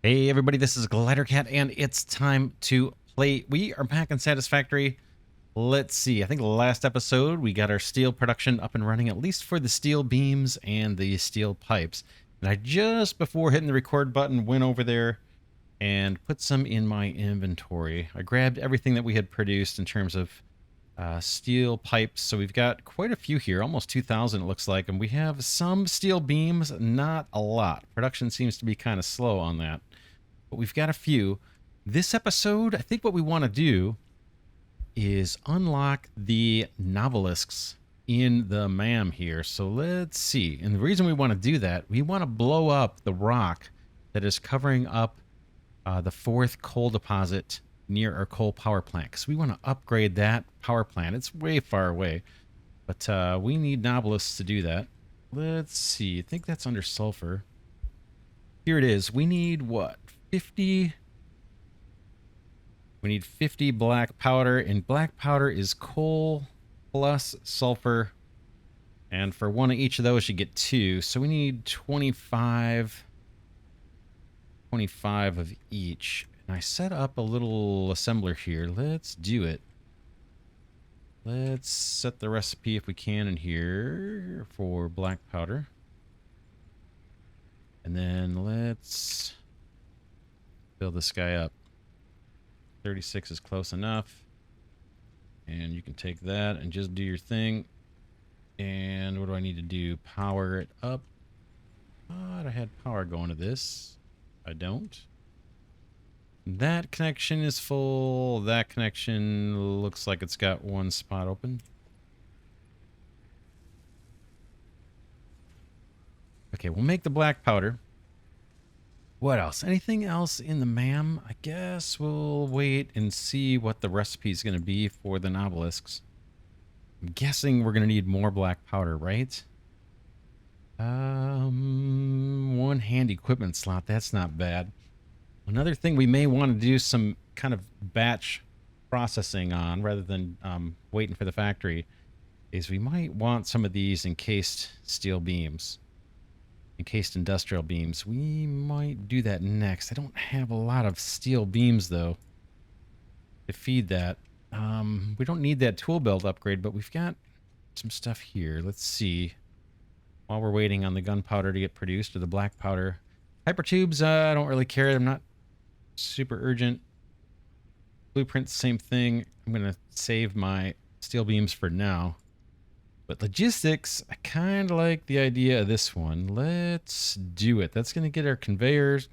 Hey everybody, this is Glidercat, and it's time to play. We are back in Satisfactory. Let's see, I think the last episode we got our steel production up and running, at least for the steel beams and the steel pipes. And I just before hitting the record button went over there and put some in my inventory. I grabbed everything that we had produced in terms of steel pipes. So we've got quite a few here, almost 2,000 it looks like. And we have some steel beams, not a lot. Production seems to be kind of slow on that. But we've got a few. This episode, I think what we want to do is unlock the novelisks in the MAM here. So let's see. And the reason we want to do that, we want to blow up the rock that is covering up the fourth coal deposit near our coal power plant, because we want to upgrade that power plant. It's way far away, but we need novelisks to do that. Let's see. I think that's under sulfur. Here it is. We need what? 50. We need 50 black powder, and black powder is coal plus sulfur. And for one of each of those, you get 2. So we need 25 of each. And I set up a little assembler here. Let's do it. Let's set the recipe if we can in here for black powder. And then let's fill this guy up. 36 is close enough. And you can take that and just do your thing. And what do I need to do? Power it up. Thought I had power going to this. I don't. That connection is full. That connection looks like it's got one spot open. Okay, we'll make the black powder. What else? Anything else in the MAM? I guess we'll wait and see what the recipe is going to be for the novelisks. I'm guessing we're going to need more black powder, right? One hand equipment slot. That's not bad. Another thing we may want to do some kind of batch processing on rather than waiting for the factory is we might want some of these encased steel beams. Encased industrial beams. We might do that next. I don't have a lot of steel beams though to feed that. We don't need that tool belt upgrade, but we've got some stuff here. Let's see. While we're waiting on the gunpowder to get produced, or the black powder. Hypertubes, I don't really care. I'm not super urgent. Blueprint, same thing. I'm going to save my steel beams for now. But logistics, I kind of like the idea of this one. Let's do it. That's going to get our conveyors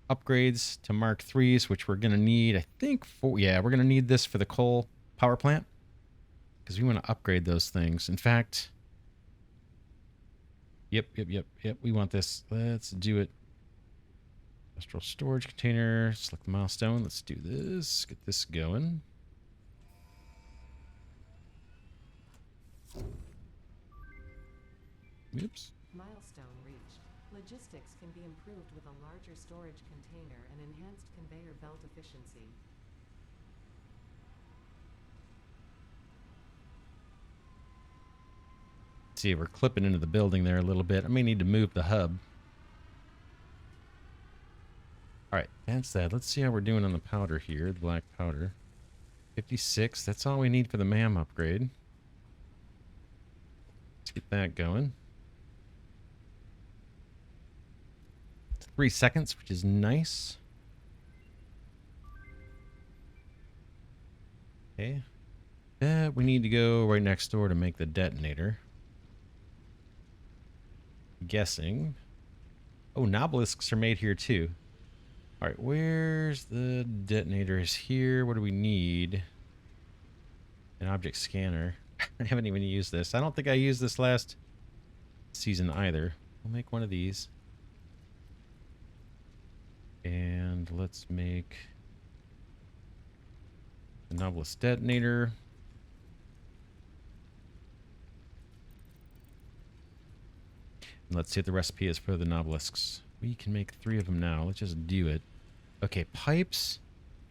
upgrades to Mark 3s, which we're going to need, I think, for... Yeah, we're going to need this for the coal power plant. Because we want to upgrade those things. In fact... Yep. We want this. Let's do it. Industrial storage container. Select the milestone. Let's do this. Get this going. Oops. Milestone reached. Logistics can be improved with a larger storage container and enhanced conveyor belt efficiency. See, we're clipping into the building there a little bit. I may need to move the hub. All right, that's that. Let's see how we're doing on the powder here, the black powder. 56, that's all we need for the MAM upgrade. Let's get that going. 3 seconds, which is nice. Okay. We need to go right next door to make the detonator. Guessing. Oh, novelisks are made here too. All right, where's the detonators here? What do we need? An object scanner. I haven't even used this. I don't think I used this last season either. We'll make one of these. And let's make the novelist detonator. And let's see what the recipe is for the novelisks. We can make 3 of them now. Let's just do it. Okay, pipes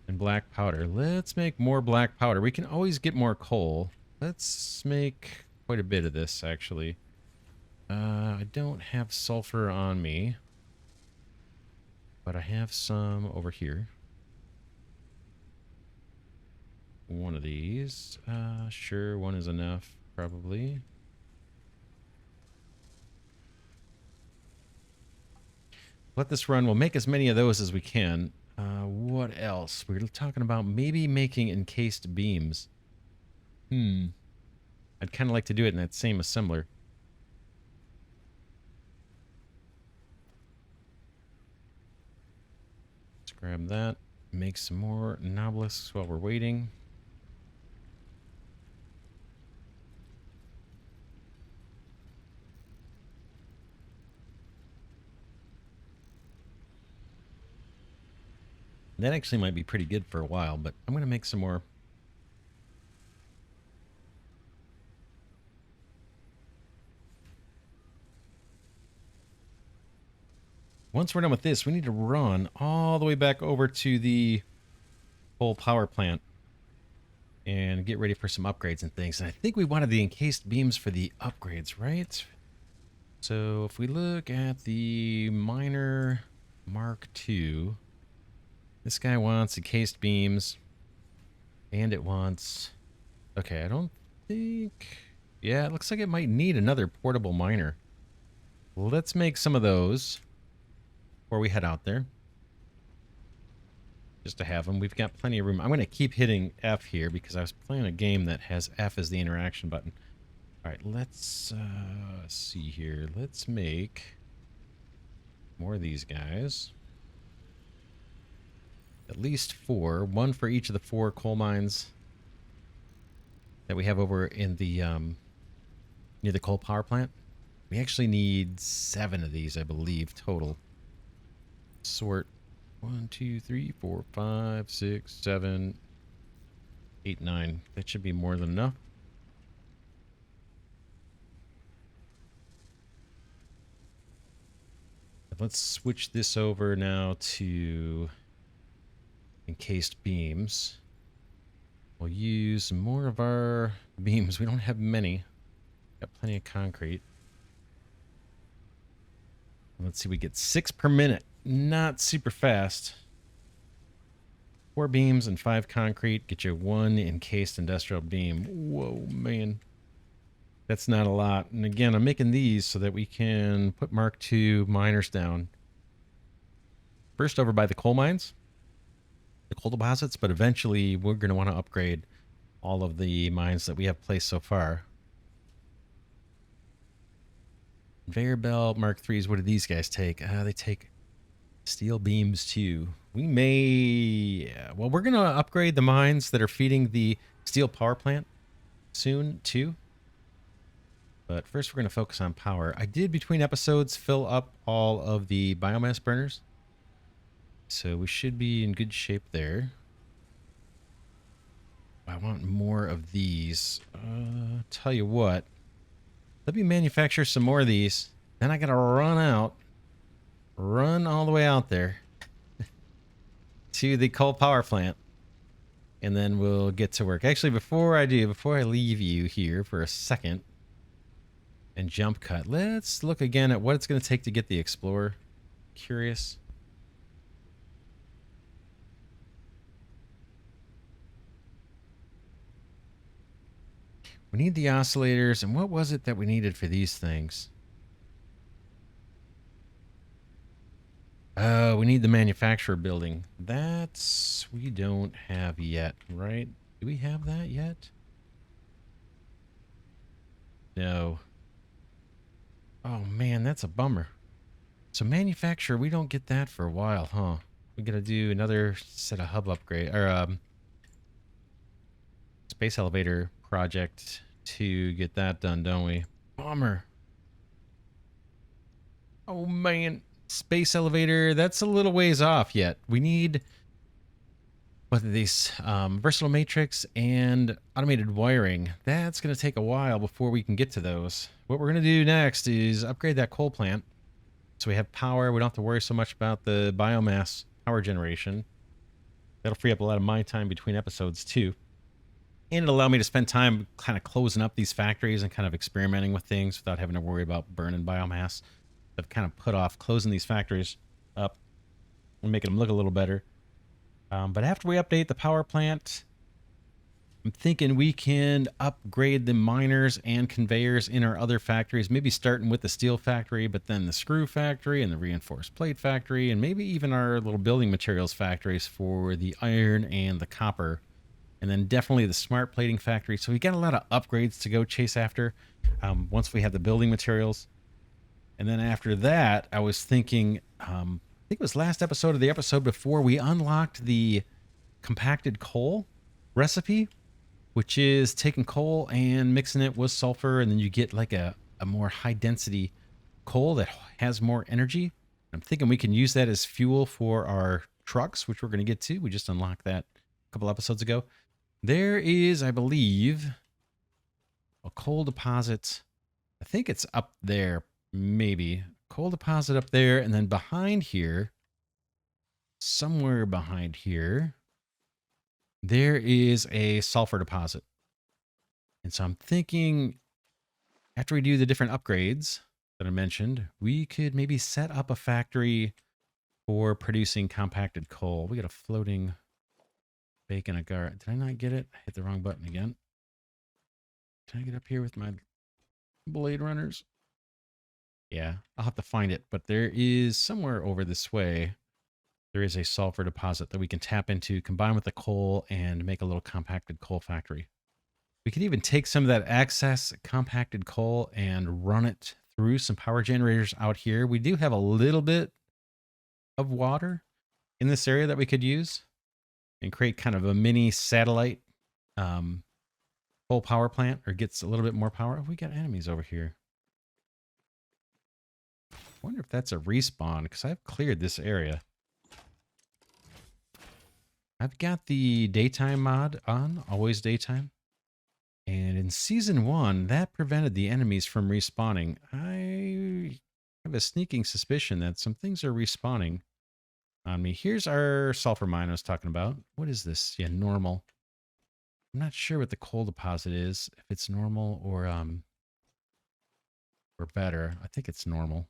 and black powder. Let's make more black powder. We can always get more coal. Let's make quite a bit of this, actually. I don't have sulfur on me. but I have some over here. One of these. Sure, one is enough, probably. Let this run. We'll make as many of those as we can. What else? We're talking about maybe making encased beams. I'd kind of like to do it in that same assembler. Let's grab that. Make some more obelisks while we're waiting. That actually might be pretty good for a while, but I'm going to make some more. Once we're done with this, we need to run all the way back over to the coal power plant and get ready for some upgrades and things. And I think we wanted the encased beams for the upgrades, right? So if we look at the miner Mark II, this guy wants encased beams, and it wants... Okay, I don't think... Yeah, it looks like it might need another portable miner. Let's make some of those before we head out there. Just to have them. We've got plenty of room. I'm going to keep hitting F here because I was playing a game that has F as the interaction button. All right, let's see here. Let's make more of these guys. At least 4. 1 for each of the 4 coal mines that we have over in the near the coal power plant. We actually need 7 of these, I believe, total. Sort 1, 2, 3, 4, 5, 6, 7, 8, 9. That should be more than enough. Let's switch this over now to encased beams. We'll use more of our beams. We don't have many. Got plenty of concrete. Let's see, we get 6 per minute. Not super fast. 4 beams and 5 concrete. Get you 1 encased industrial beam. Whoa, man. That's not a lot. And again, I'm making these so that we can put Mark II miners down. First over by the coal mines, the coal deposits, but eventually we're going to want to upgrade all of the mines that we have placed so far. Conveyor belt Mark IIIs. What do these guys take? They take steel beams too. We may... Yeah, well, we're going to upgrade the mines that are feeding the steel power plant soon too. But first we're going to focus on power. I did, between episodes, fill up all of the biomass burners. So we should be in good shape there. I want more of these. Tell you what. Let me manufacture some more of these. Then I got to run out. Run all the way out there. To the coal power plant. And then we'll get to work. Actually, before I leave you here for a second and jump cut, let's look again at what it's going to take to get the Explorer. Curious. We need the oscillators, and what was it that we needed for these things? We need the manufacturer building. That's... we don't have yet, right? Do we have that yet? No. Oh man, that's a bummer. So manufacturer, we don't get that for a while, huh? We gotta do another set of hub upgrade, or space elevator project to get that done, don't we? Bummer. Oh man, space elevator, that's a little ways off yet. We need what are these? Versatile matrix and automated wiring. That's going to take a while before we can get to those. What we're going to do next is upgrade that coal plant so we have power. We don't have to worry so much about the biomass power generation. That'll free up a lot of my time between episodes too. And it'll allow me to spend time kind of closing up these factories and kind of experimenting with things without having to worry about burning biomass. I've kind of put off closing these factories up and making them look a little better. But after we update the power plant, I'm thinking we can upgrade the miners and conveyors in our other factories, maybe starting with the steel factory, but then the screw factory and the reinforced plate factory, and maybe even our little building materials factories for the iron and the copper, and then definitely the smart plating factory. So we got a lot of upgrades to go chase after once we have the building materials. And then after that, I was thinking, I think it was last episode or the episode before, we unlocked the compacted coal recipe, which is taking coal and mixing it with sulfur, and then you get like a more high density coal that has more energy. I'm thinking we can use that as fuel for our trucks, which we're going to get to. We just unlocked that a couple episodes ago. There is, I believe, a coal deposit. I think it's up there, maybe. Coal deposit up there, and then behind here, somewhere behind here, there is a sulfur deposit. And so I'm thinking after we do the different upgrades that I mentioned, we could maybe set up a factory for producing compacted coal. We got a floating bacon agar. Did I not get it? I hit the wrong button again. Can I get up here with my blade runners? Yeah, I'll have to find it. But there is somewhere over this way, there is a sulfur deposit that we can tap into, combine with the coal, and make a little compacted coal factory. We could even take some of that excess compacted coal and run it through some power generators out here. We do have a little bit of water in this area that we could use and create kind of a mini satellite coal power plant, or gets a little bit more power. Oh, we got enemies over here. I wonder if that's a respawn, because I've cleared this area. I've got the daytime mod on, always daytime. And in season 1, that prevented the enemies from respawning. I have a sneaking suspicion that some things are respawning on me. Here's our sulfur mine I was talking about. What is this? Yeah, normal. I'm not sure what the coal deposit is, if it's normal or better. I think it's normal.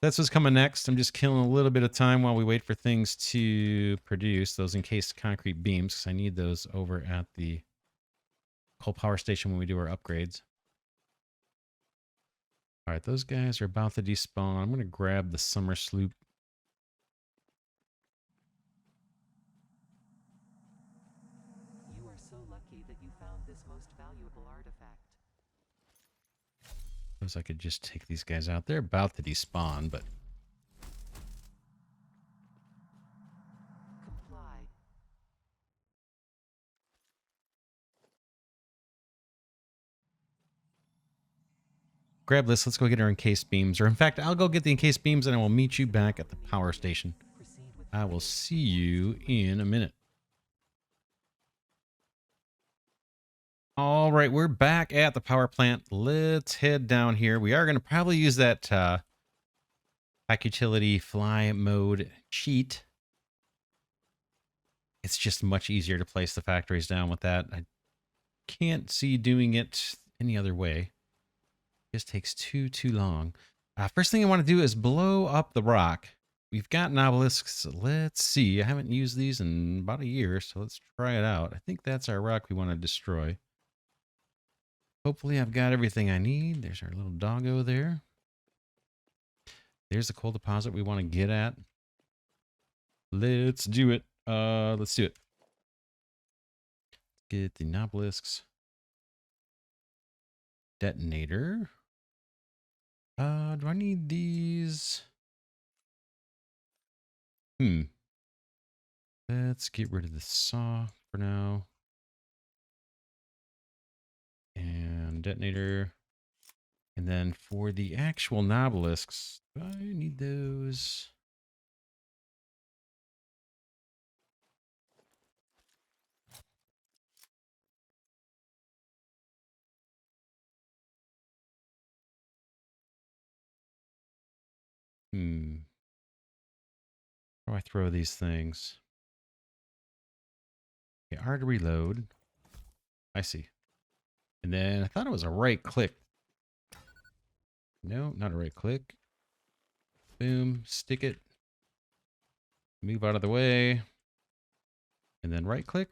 That's what's coming next. I'm just killing a little bit of time while we wait for things to produce those encased concrete beams, because I need those over at the coal power station when we do our upgrades. All right, those guys are about to despawn. I'm going to grab the summer sloop. You are so lucky that you found this most valuable artifact. Suppose I could just take these guys out. They're about to despawn, but Comply. grab this. Let's go get our encased beams. Or in fact, I'll go get the encased beams and I will meet you back at the power station. Proceed with I will see you in a minute. All right, we're back at the power plant. Let's head down here. We are going to probably use that Pak Utility fly mode cheat. It's just much easier to place the factories down with that. I can't see doing it any other way. It just takes too long. First thing I want to do is blow up the rock. We've got obelisks. Let's see. I haven't used these in about a year, so let's try it out. I think that's our rock we want to destroy. Hopefully I've got everything I need. There's our little doggo there. There's the coal deposit we want to get at. Let's do it. Let's do it. Get the obelisks. Detonator. Do I need these? Let's get rid of the saw for now. And detonator. And then for the actual obelisks, do I need those? How do I throw these things? Okay, hard to reload. I see. And then I thought it was a right click. No, not a right click. Boom, stick it. Move out of the way. And then right click.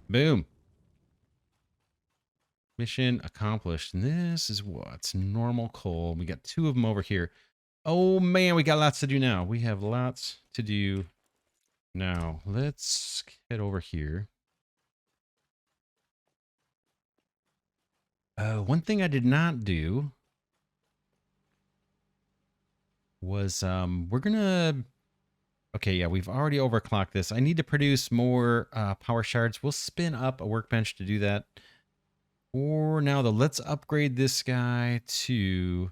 Boom. Mission accomplished. And this is what's normal coal. We got 2 of them over here. Oh man, we got lots to do now. We have lots to do now. Let's head over here. One thing I did not do was we're gonna. Okay, yeah, we've already overclocked this. I need to produce more power shards. We'll spin up a workbench to do that. For now, though, let's upgrade this guy to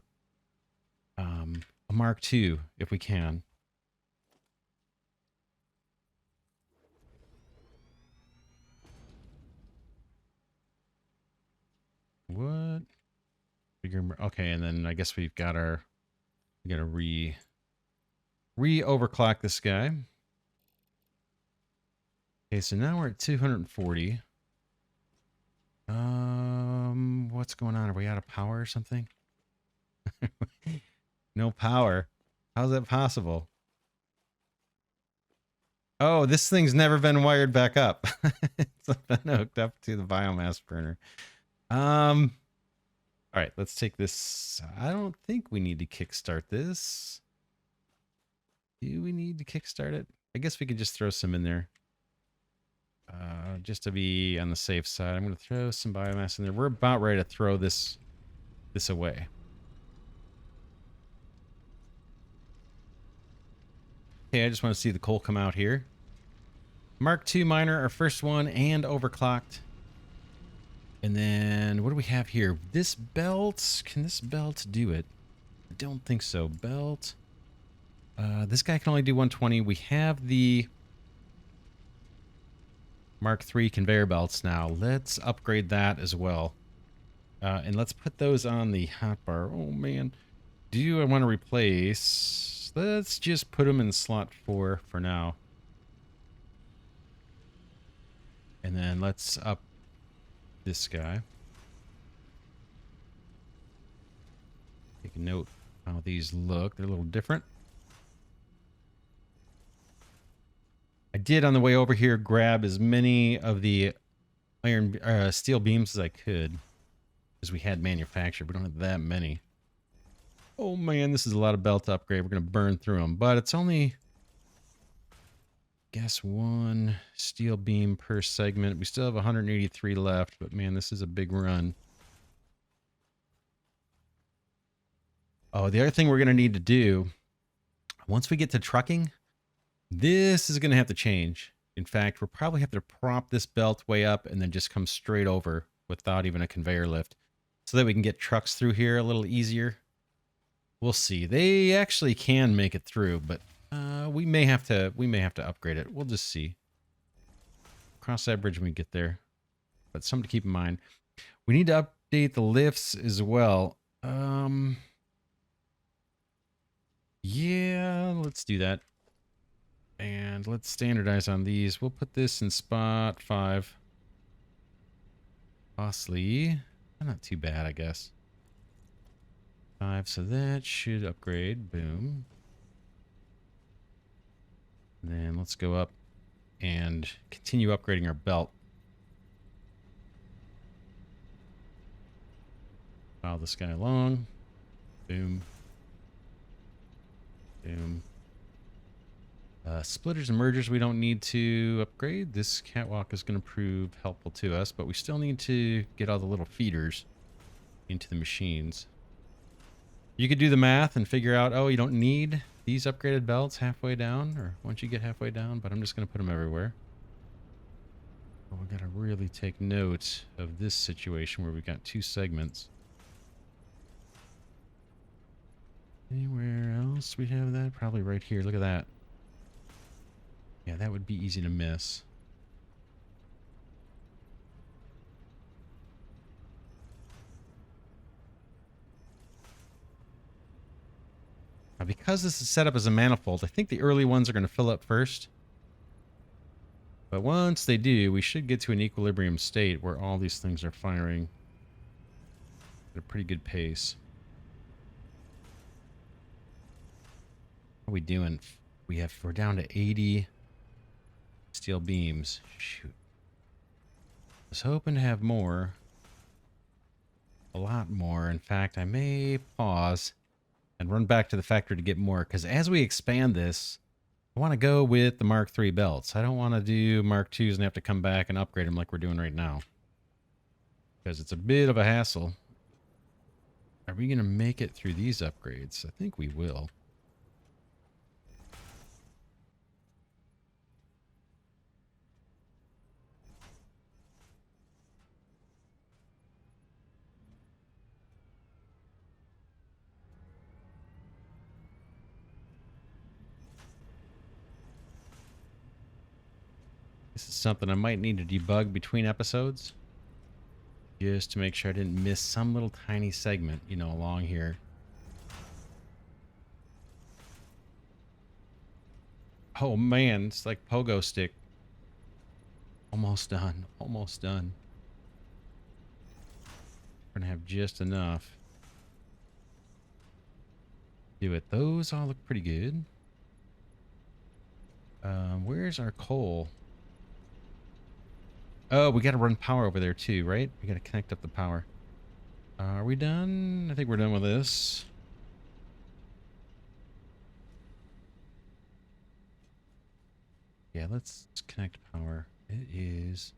a Mark II if we can. What? Okay, and then I guess we've got our. We gotta re-overclock this guy. Okay, so now we're at 240. What's going on? Are we out of power or something? No power. How's that possible? Oh, this thing's never been wired back up. It's been hooked up to the biomass burner. All right, let's take this. I don't think we need to kickstart this. Do we need to kickstart it? I guess we could just throw some in there. Just to be on the safe side. I'm going to throw some biomass in there. We're about ready to throw this away. Okay, I just want to see the coal come out here. Mark II miner, our first one, and overclocked. And then what do we have here? This belt. Can this belt do it? I don't think so. Belt. This guy can only do 120. We have the Mark III conveyor belts now. Let's upgrade that as well. And let's put those on the hotbar. Oh, man. Do I want to replace? Let's just put them in slot 4 for now. And then let's up this guy. Take a note how these look. They're a little different. I did on the way over here grab as many of the steel beams as I could, because we had manufactured. We don't have that many. Oh man, this is a lot of belt upgrade. We're gonna burn through them, but it's only, guess, 1 steel beam per segment. We still have 183 left, but man, this is a big run. Oh, the other thing we're gonna need to do once we get to trucking. This is going to have to change. In fact, we'll probably have to prop this belt way up and then just come straight over without even a conveyor lift so that we can get trucks through here a little easier. We'll see. They actually can make it through, but we may have to upgrade it. We'll just see. Cross that bridge when we get there. But something to keep in mind. We need to update the lifts as well. Yeah, let's do that. And let's standardize on these. We'll put this in spot 5. Costly. Not too bad, I guess. 5, so that should upgrade. Boom. And then let's go up and continue upgrading our belt. File this guy along. Boom. Boom. Splitters and mergers we don't need to upgrade. This catwalk is going to prove helpful to us, but we still need to get all the little feeders into the machines. You could do the math and figure out, oh, you don't need these upgraded belts halfway down, or once you get halfway down, but I'm just going to put them everywhere. Oh, we got to really take note of this situation where we've got 2 segments. Anywhere else we have that? Probably right here. Look at that. Yeah, that would be easy to miss. Now, because this is set up as a manifold, I think the early ones are going to fill up first. But once they do, we should get to an equilibrium state where all these things are firing at a pretty good pace. How are we doing? We're down to 80 steel beams. Shoot. I was hoping to have more. A lot more. In fact, I may pause and run back to the factory to get more, because as we expand this, I want to go with the Mark III belts. I don't want to do Mark IIs and have to come back and upgrade them like we're doing right now, because it's a bit of a hassle. Are we going to make it through these upgrades? I think we will. This is something I might need to debug between episodes, just to make sure I didn't miss some little tiny segment, you know, along here. Oh man, it's like pogo stick. Almost done. Almost done. We're gonna have just enough. Do it. Those all look pretty good. Where's our coal? Oh, we got to run power over there too, right? We got to connect up the power. Are we done? I think we're done with this. Yeah, let's connect power. It is...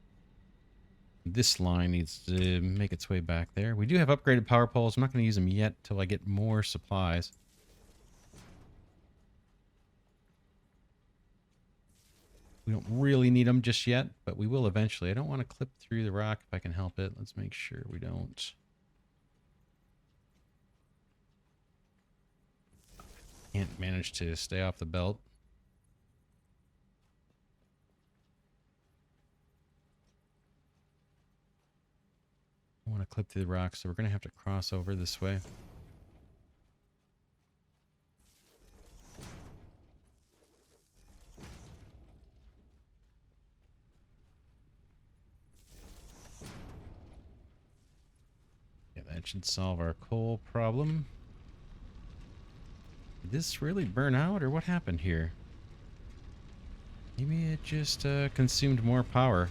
This line needs to make its way back there. We do have upgraded power poles. I'm not going to use them yet till I get more supplies. We don't really need them just yet, but we will eventually. I don't want to clip through the rock if I can help it. Let's make sure we don't. Can't manage to stay off the belt. I want to clip through the rock, so we're going to have to cross over this way. Yeah, that should solve our coal problem. Did this really burn out, or what happened here? Maybe it just consumed more power.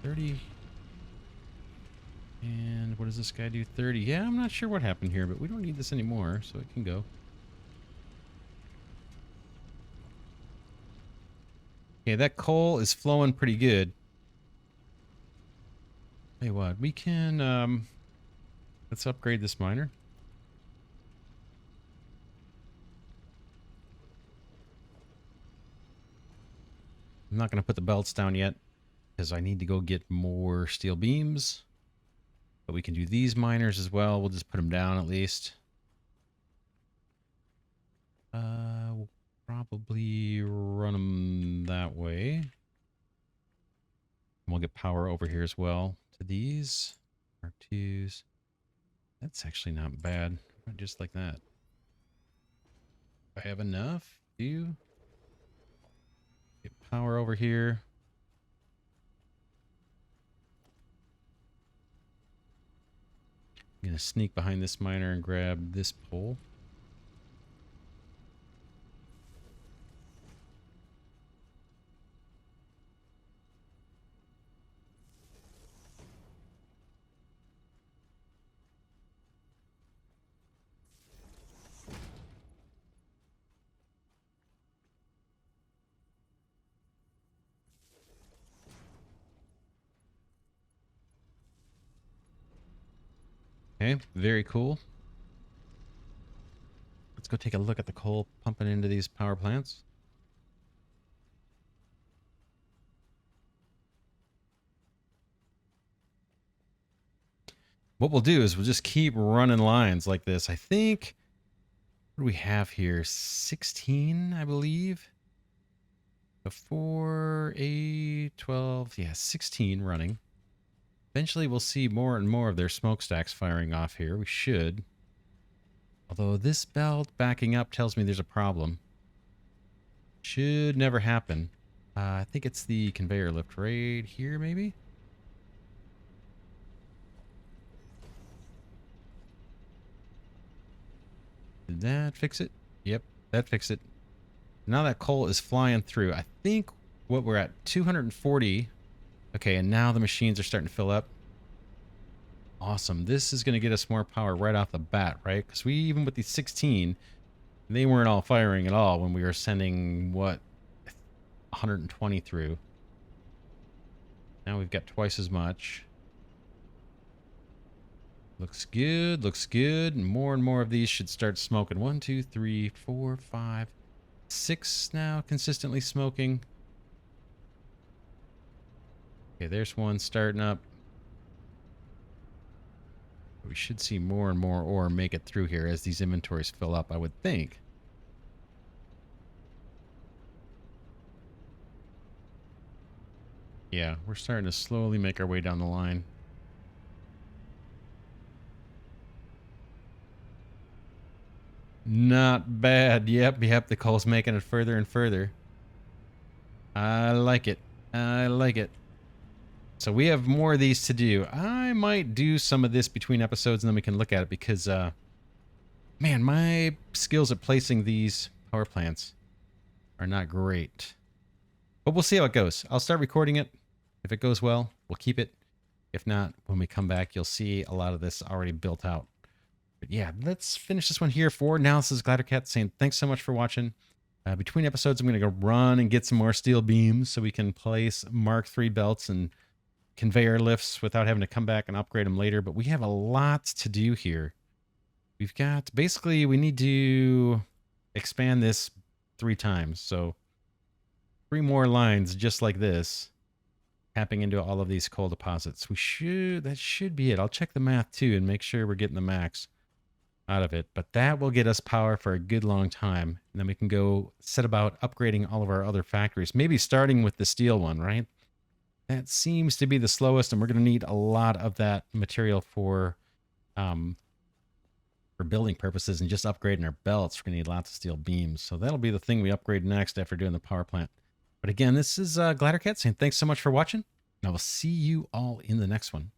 30. And what does this guy do? 30. Yeah, I'm not sure what happened here, but we don't need this anymore, so it can go. Okay, that coal is flowing pretty good. Hey, what? We can, let's upgrade this miner. I'm not going to put the belts down yet, because I need to go get more steel beams. But we can do these miners as well. We'll just put them down at least. We'll probably run them that way. And we'll get power over here as well to these. Mark IIs. That's actually not bad. Just like that. I have enough. Do get power over here. I'm gonna sneak behind this miner and grab this pole. Okay, very cool. Let's go take a look at the coal pumping into these power plants. What we'll do is we'll just keep running lines like this. I think, what do we have here? 16, I believe. Before A12, yeah, 16 running. Eventually we'll see more and more of their smokestacks firing off here. We should. Although this belt backing up tells me there's a problem. Should never happen. I think it's the conveyor lift right here, maybe? Did that fix it? Yep, that fixed it. Now that coal is flying through. I think what we're at 240. Okay, and now the machines are starting to fill up. Awesome. This is going to get us more power right off the bat, right? Because we, even with these 16, they weren't all firing at all when we were sending, what, 120 through. Now we've got twice as much. Looks good, looks good. And more of these should start smoking. 1, 2, 3, 4, 5, 6 now consistently smoking. Okay, there's one starting up. We should see more and more ore make it through here as these inventories fill up, I would think. Yeah, we're starting to slowly make our way down the line. Not bad. Yep. The coal's making it further and further. I like it. I like it. So we have more of these to do. I might do some of this between episodes and then we can look at it because, man, my skills at placing these power plants are not great. But we'll see how it goes. I'll start recording it. If it goes well, we'll keep it. If not, when we come back, you'll see a lot of this already built out. But yeah, let's finish this one here for now. This is Glidercat saying thanks so much for watching. Between episodes, I'm going to go run and get some more steel beams so we can place Mark III belts and conveyor lifts without having to come back and upgrade them later. But we have a lot to do here. We've got, basically, we need to expand this 3 times. So 3 more lines just like this, tapping into all of these coal deposits. That should be it. I'll check the math too and make sure we're getting the max out of it. But that will get us power for a good long time. And then we can go set about upgrading all of our other factories. Maybe starting with the steel one, right? That seems to be the slowest, and we're going to need a lot of that material for building purposes and just upgrading our belts. We're going to need lots of steel beams. So that'll be the thing we upgrade next after doing the power plant. But again, this is Glidercat saying thanks so much for watching, and I will see you all in the next one.